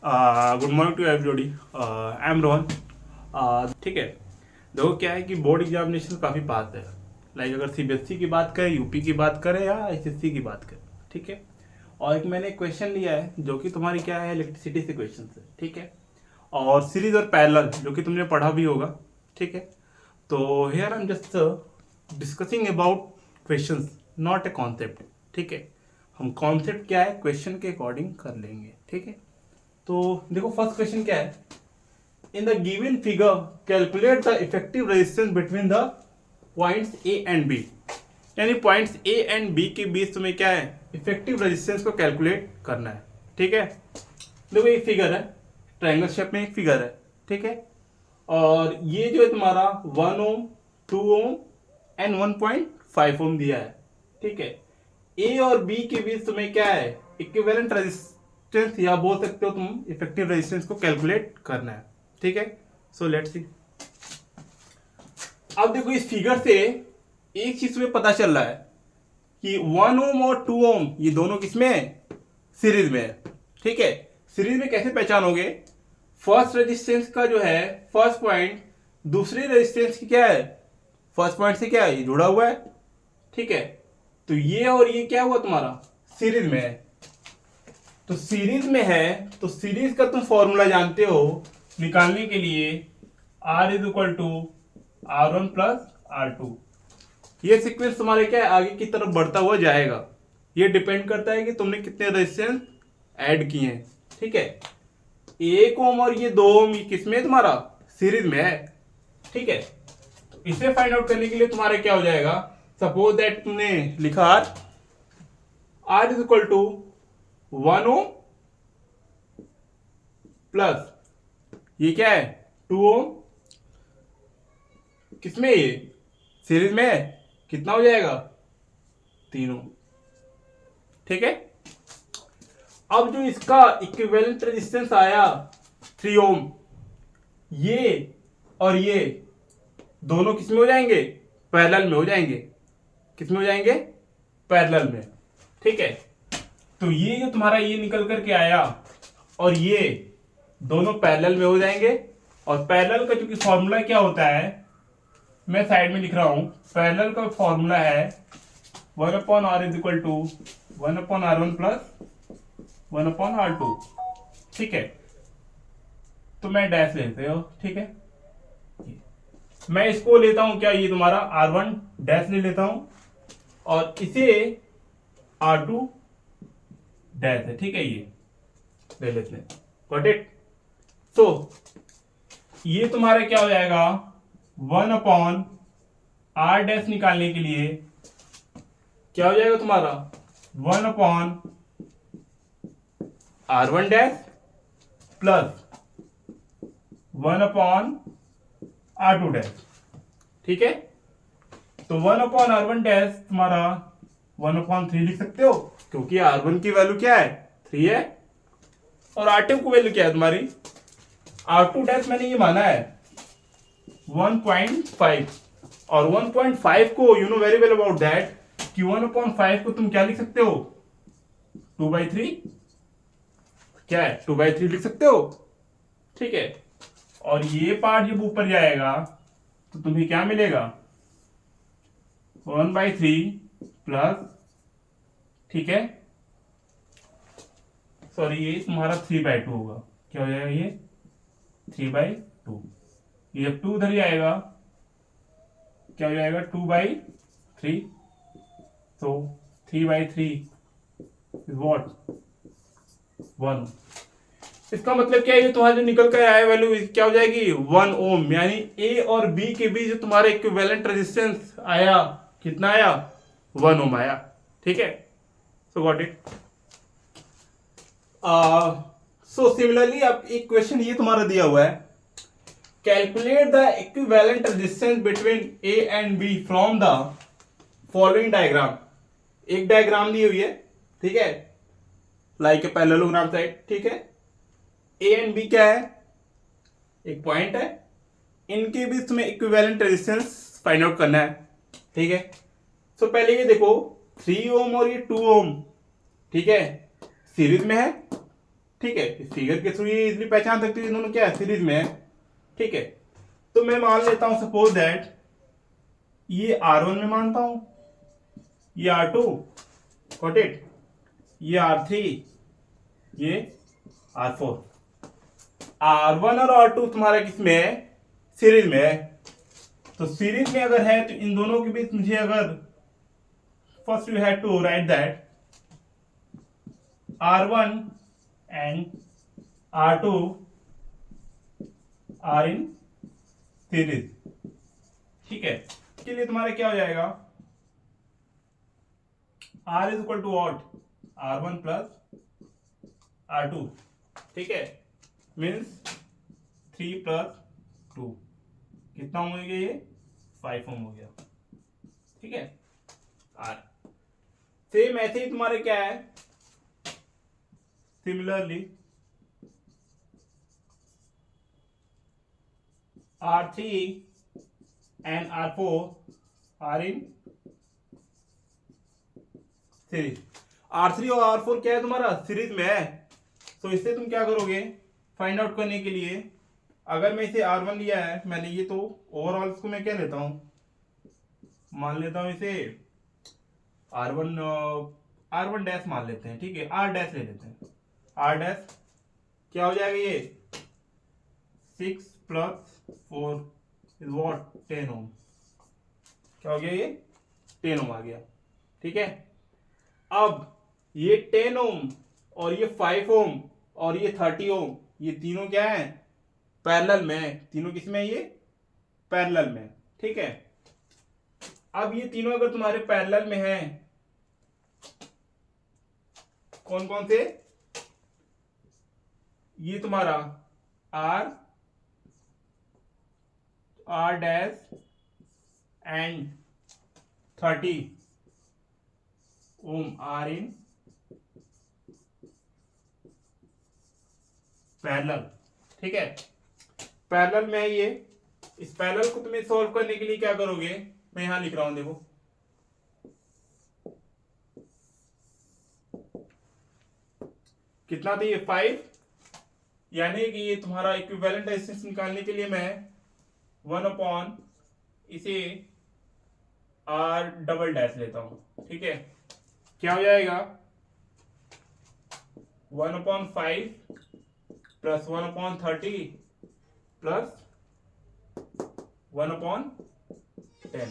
Good morning to everybody. I am Rohan. ठीक है, देखो क्या है कि बोर्ड एग्जामिनेशन काफ़ी पास है। लाइक अगर सीबीएसई की बात करें, यूपी की बात करें या एसएससी की बात करें, ठीक है। और एक मैंने क्वेश्चन लिया है जो कि तुम्हारी क्या है, इलेक्ट्रिसिटी से क्वेश्चन है, ठीक है। और सीरीज और पैरेलल जो कि तुमने पढ़ा भी होगा, ठीक है। तो here I am just discussing about questions, not a concept, ठीक है। हम कॉन्सेप्ट क्या है क्वेश्चन के अकॉर्डिंग कर लेंगे, ठीक है। तो देखो फर्स्ट क्वेश्चन क्या है, in the given figure calculate the effective resistance between the points A and B. यानी पॉइंट्स ए एंड बी के बीच तुम्हें क्या है, इफेक्टिव रेजिस्टेंस को कैलकुलेट करना है, ठीक है। देखो ये फिगर है, ट्रायंगल शेप में एक फिगर है, ठीक है। और ये जो है तुम्हारा 1 ओम, 2 ओम एंड 1.5 ओम दिया है, ठीक है। ए और बी के बीच तुम्हें क्या है, इक्विवेलेंट रेजिस्टेंस या बोल सकते हो तुम इफेक्टिव रेजिस्टेंस को कैलकुलेट करना है, ठीक है। So let's see. अब देखो इस फिगर से एक चीज में पता चल रहा है कि 1 ओम और 2 ओम ये दोनों किसमें है, सीरीज में है, ठीक है। सीरीज में कैसे पहचानोगे, फर्स्ट रेजिस्टेंस का जो है फर्स्ट पॉइंट दूसरी रेजिस्टेंस की क्या है, फर्स्ट पॉइंट से क्या है, ये जुड़ा हुआ है, ठीक है। तो ये और ये क्या हुआ तुम्हारा, सीरीज में है। तो सीरीज में है तो सीरीज का तुम फॉर्मूला जानते हो निकालने के लिए, R is equal to R1 plus R2। ये सीक्वेंस तुम्हारे क्या है, आगे की तरफ बढ़ता हुआ जाएगा। ये डिपेंड करता है कि तुमने कितने रेजिस्टेंस ऐड किए हैं, ठीक है। 1 ओम और ये 2 ओम ये किसमें है तुम्हारा, सीरीज में है, ठीक है। तो इसे फाइंड आउट करने के लिए तुम्हारा क्या हो जाएगा, सपोज दैट तुमने लिखा R is equal to 1 ohm plus ये क्या है 2 ओम, किसमें ये, सीरीज में है, कितना हो जाएगा 3 ओम, ठीक है। अब जो इसका इक्विवेलेंट रेजिस्टेंस आया 3 ओम, ये और ये दोनों किसमें हो जाएंगे, पैरेलल में हो जाएंगे, किसमें हो जाएंगे, पैरेलल में, ठीक है। तो ये जो तुम्हारा ये निकल करके आया और ये दोनों पैरेलल में हो जाएंगे। और पैरेलल का चूंकि फॉर्मूला क्या होता है, मैं साइड में लिख रहा हूं, पैरेलल का फॉर्मूला है 1/r is equal to 1/r1 plus 1/r2, ठीक है। तो मैं डैश लेते हो, ठीक है। मैं इसको लेता हूं क्या, ये तुम्हारा R1 डैश ले लेता हूं और इसे R2 डैश है, ठीक है, ये ले लेते हैं, गॉट इट। सो ये तुम्हारा क्या हो जाएगा, 1/r डैश निकालने के लिए क्या हो जाएगा तुम्हारा 1/r1 dash plus 1/r2 dash, ठीक है। तो 1/r1 डैश तुम्हारा 1/3 लिख सकते हो, क्योंकि R1 की वैल्यू क्या है 3 है और R2 की वैल्यू क्या है तुम्हारी, R2 डैश मैंने ये माना है 1.5। और 1.5 को you know very well about that कि 1/5 को तुम क्या लिख सकते हो, 2/3, क्या है 2/3 लिख सकते हो, ठीक है। और ये पार्ट जब ऊपर जाएगा तो तुम्हें क्या मिलेगा 1/3 प्लस, ठीक है, सॉरी ये तुम्हारा 3/2 होगा, क्या हो जाएगा ये 3/2। ये जब 2 उधर ही आएगा क्या हो जाएगा 2/3। तो 3/3 इज वॉट 1। इसका मतलब क्या है, ये तुम्हारा जो निकल कर आया वैल्यू क्या हो जाएगी 1 ओम। यानी ए और बी के बीच जो तुम्हारा इक्विवेलेंट रेजिस्टेंस आया कितना आया 1 ओम आया, ठीक है। So got it. So similarly अब एक क्वेश्चन ये तुम्हारा दिया हुआ है, calculate the equivalent resistance between A and B from the following diagram. एक डायग्राम दी हुई है, ठीक है, लाइक ए पैरेललोग्राम टाइप, ठीक है। ए एंड बी क्या है, एक पॉइंट है, इनके बीच तुम्हें इक्विवेलेंट रेजिस्टेंस फाइंड आउट करना है, ठीक है। सो पहले ये देखो 3 ओम और ये 2 ओम, ठीक है, सीरीज में है ठीक है, इस फिगर के थ्रू ये इजिली पहचान सकते हो ये दोनों क्या है, सीरीज में है। ठीक है, तो मैं मान लेता हूं सपोज दैट ये R1 में मानता हूं, ये R2, गॉट इट, ये R3, ये R4। R1 और R2 तुम्हारा किसमें है, सीरीज में है। तो सीरीज में अगर है तो इन दोनों के बीच मुझे अगर first you have to write that R1 and R2 are in series. ठीक है, इसके लिए तुम्हारा क्या हो जाएगा, R is equal to what, R1 plus R2। ठीक है, मीन्स 3 प्लस 2 कितना ओम हो गया, ये 5 ओम हो गया। ठीक है, R सेम ऐसे ही तुम्हारे क्या है, similarly R3 and R4 are in series. R3 और R4 क्या है तुम्हारा, सीरीज में है। तो इससे तुम क्या करोगे, फाइंड आउट करने के लिए, अगर मैं इसे R1 लिया है मैंने, ये तो ओवरऑल इसको मैं क्या लेता हूं, मान लेता हूं इसे R1 डैश मान लेते हैं। ठीक है, R डैश ले लेते हैं, R डैश क्या हो जाएगा, ये 6 प्लस 4 इज वॉट 10 ओम। क्या हो गया, ये 10 ओम आ गया। ठीक है, अब ये 10 ओम और ये 5 ओम और ये 30 ओम, ये तीनों क्या है, पैरेलल में है। तीनों किसमें, ये पैरेलल में। ठीक है, अब ये तीनों अगर तुम्हारे पैरेलल में हैं, कौन कौन से, ये तुम्हारा R dash and 30 ohm are in parallel. ठीक है, पैरेलल में है ये। इस पैरेलल को तुम्हें सॉल्व करने के लिए क्या करोगे, मैं यहां लिख रहा हूं, देखो कितना था ये 5, यानी कि ये तुम्हारा इक्विवेलेंट रेजिस्टेंस निकालने के लिए मैं 1 अपॉन इसे R डबल डैश लेता हूं। ठीक है, क्या हो जाएगा, 1 upon 5 plus 1 upon 30 plus 1 upon 10।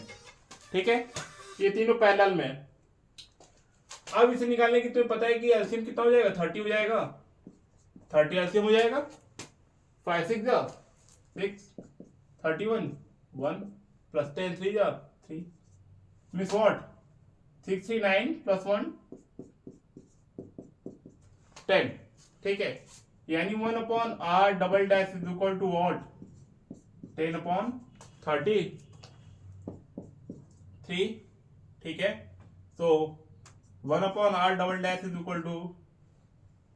ठीक है, ये तीनों पैरेलल में। अब इसे निकालने की तुम्हें पता है कि एलसीएम कितना हो जाएगा, 30 हो जाएगा, 30 एलसीएम हो जाएगा, 5 6 जा 6 31 1 प्लस 10 3 जा 3 मीन्स व्हाट 6 3 9 प्लस 1 10। ठीक है, यानी 1 upon R double dash is equal to what 10 upon 30 3। ठीक है, तो 1 upon R double dash is equal to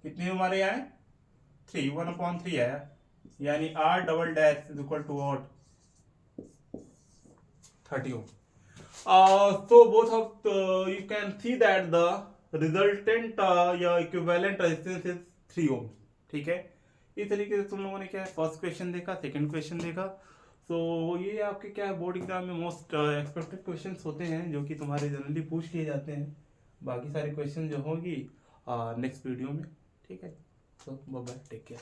कितने हमारे आए 3, 1 अपॉन 3 आया, यानी R double dash is equal to what 30 ohm. So both of you can see that the resultant या equivalent resistance is 3 ohm। ठीक है, इस तरीके से तुम लोगों ने क्या है, फर्स्ट क्वेश्चन देखा, सेकंड क्वेश्चन देखा। तो ये आपके क्या है, बोर्ड एग्जाम में मोस्ट एक्सपेक्टेड क्वेश्चंस होते हैं जो कि तुम्हारे जनरली पूछ लिए जाते हैं। बाकी सारे क्वेश्चन जो होंगी नेक्स्ट वीडियो में। ठीक है, तो बाय बाय, टेक केयर।